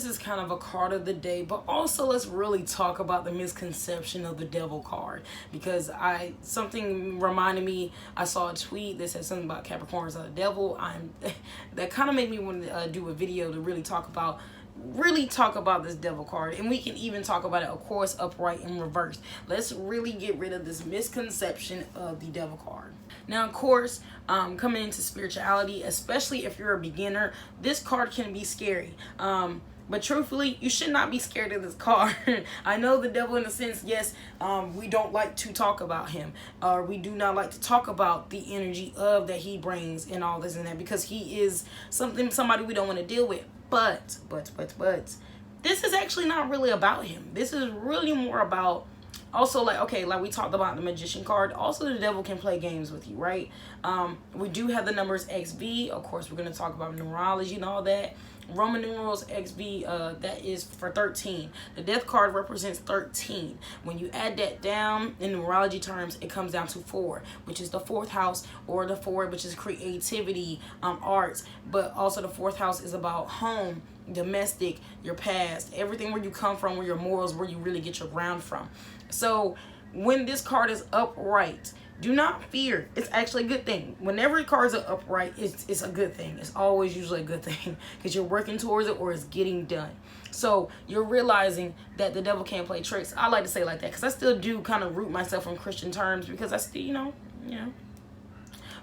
this is kind of a card of the day, but also let's really talk about the misconception of the devil card, because something reminded me. I saw a tweet that said something about Capricorns are the devil. That kind of made me want to do a video to really talk about this devil card, and we can even talk about it, of course, upright and reverse. Let's really get rid of this misconception of the devil card. Now, of course, coming into spirituality, especially if you're a beginner, this card can be scary. But truthfully, you should not be scared of this card. I know the devil, in a sense, yes, we don't like to talk about him, or we do not like to talk about the energy of that he brings and all this and that, because he is somebody we don't want to deal with. But this is actually not really about him. This is really more about, also, like we talked about the Magician card, also the devil can play games with you, right? We do have the numbers XV. Of course, we're going to talk about numerology and all that. Roman numerals XV, that is for 13. The death card represents 13. When you add that down in numerology terms, it comes down to 4, which is the 4th house, or the 4, which is creativity, arts. But also the 4th house is about home, domestic, your past, everything where you come from, where your morals, where you really get your ground from. So when this card is upright, do not fear. It's actually a good thing. Whenever cards are upright, it's a good thing. It's always usually a good thing, because you're working towards it, or it's getting done. So you're realizing that the devil can't play tricks. I like to say it like that, because I still do kind of root myself in Christian terms, because I still,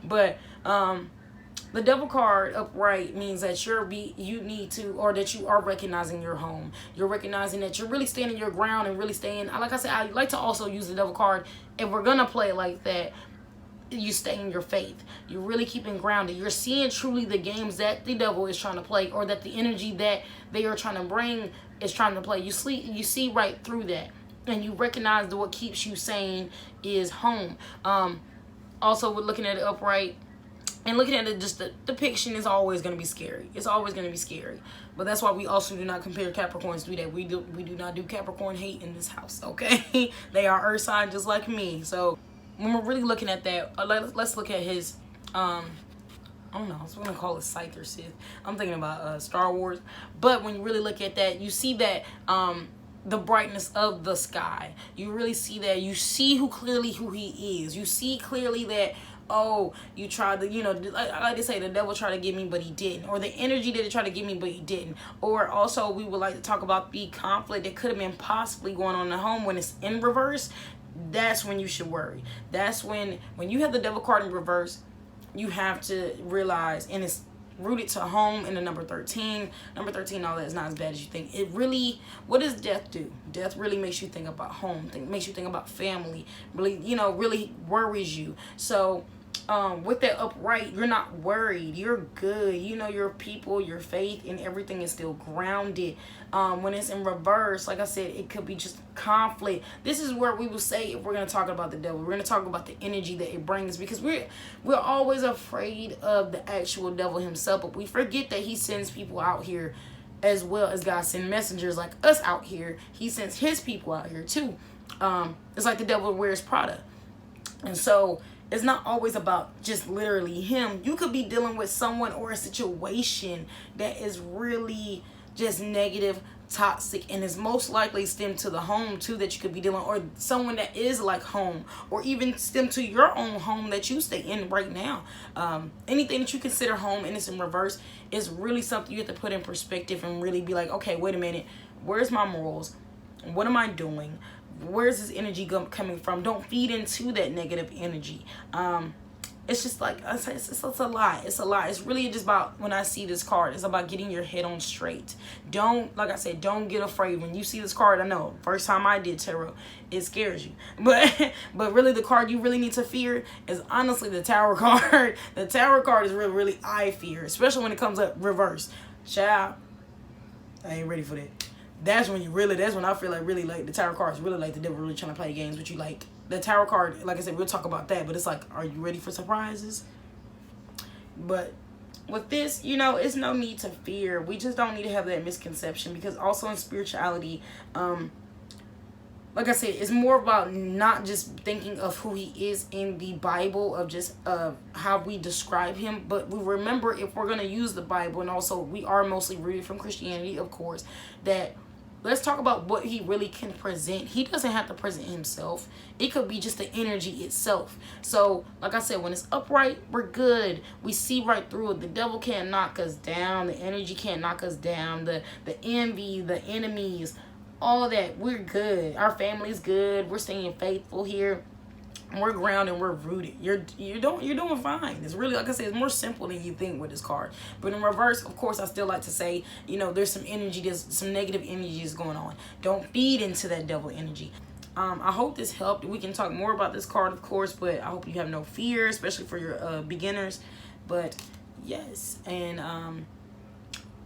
But the devil card upright means that that you are recognizing your home. You're recognizing that you're really standing your ground and really staying. Like I said, I like to also use the devil card. If we're gonna play it like that, you stay in your faith. You're really keeping grounded. You're seeing truly the games that the devil is trying to play, or that the energy that they are trying to bring is trying to play. You see right through that, and you recognize that what keeps you sane is home. Also, we're looking at it upright. And looking at it, just the depiction is always going to be scary. It's always going to be scary. But that's why we also do not compare Capricorns to that. We do not do Capricorn hate in this house, okay? They are earth sign just like me. So when we're really looking at that, let's look at his, I don't know, so we're going to call it Scythe or Sith. I'm thinking about Star Wars. But when you really look at that, you see that the brightness of the sky. You really see that. You see who he is. You see clearly that, oh, you tried to, I like to say the devil tried to get me, but he didn't. Or the energy that he tried to get me, but he didn't. Or also, we would like to talk about the conflict that could have been possibly going on in the home when it's in reverse. That's when you should worry. That's when you have the devil card in reverse, you have to realize, and it's rooted to home in the number 13. Number 13, all that is not as bad as you think. It really, what does death do? Death really makes you think about home, makes you think about family, really, really worries you. So with that upright, you're not worried. You're good. Your people, your faith, and everything is still grounded. When it's in reverse, like I said, it could be just conflict. This is where we will say, if we're going to talk about the devil, we're going to talk about the energy that it brings, because we're always afraid of the actual devil himself, but we forget that he sends people out here, as well as God sends messengers like us out here. He sends his people out here too. It's like the devil wears Prada. And so it's not always about just literally him. You could be dealing with someone or a situation that is really just negative, toxic, and is most likely stemmed to the home too that you could be dealing, or someone that is like home, or even stem to your own home that you stay in right now. Anything that you consider home and it's in reverse is really something you have to put in perspective and really be like, okay, wait a minute, where's my morals? What am I doing? Where's this energy coming from? Don't feed into that negative energy. It's just like, it's a lie. It's a lie. It's really just about, when I see this card, it's about getting your head on straight. Like I said, don't get afraid. When you see this card, I know, first time I did tarot, it scares you. But really the card you really need to fear is honestly the Tower card. The Tower card is really I fear, especially when it comes up reverse. Child, I ain't ready for that. That's when I feel like really like the Tower card is really like the devil really trying to play games with you. Like the Tower card, like I said, we'll talk about that, but it's like, are you ready for surprises? But with this, it's no need to fear. We just don't need to have that misconception, because also in spirituality, like I said, it's more about not just thinking of who he is in the Bible, of just how we describe him, but we remember, if we're going to use the Bible, and also we are mostly rooted from Christianity, of course, that let's talk about what he really can present. He doesn't have to present himself. It could be just the energy itself. So, like I said, when it's upright, we're good. We see right through it. The devil can't knock us down. The energy can't knock us down. The envy, the enemies, all that, we're good. Our family's good. We're staying faithful here. We're grounded, we're rooted. You're doing fine. It's really, like I said, it's more simple than you think with this card. But in reverse, of course, I still like to say, you know, there's some energy, there's some negative energies going on. Don't feed into that devil energy. I hope this helped. We can talk more about this card, of course, but I hope you have no fear, especially for your beginners. But yes, and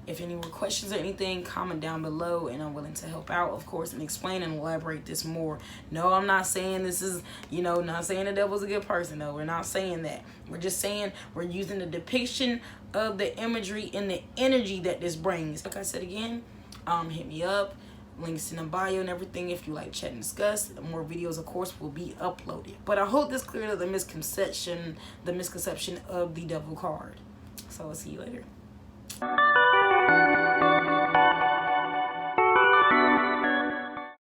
if any more questions or anything, comment down below, and I'm willing to help out, of course, and explain and elaborate this more. No, I'm not saying this is, you know, not saying the devil's a good person. No, we're not saying that. We're just saying we're using the depiction of the imagery and the energy that this brings. Like I said again, hit me up. Links in the bio and everything if you like chat and discuss. More videos, of course, will be uploaded. But I hope this cleared up the misconception of the devil card. So I'll see you later.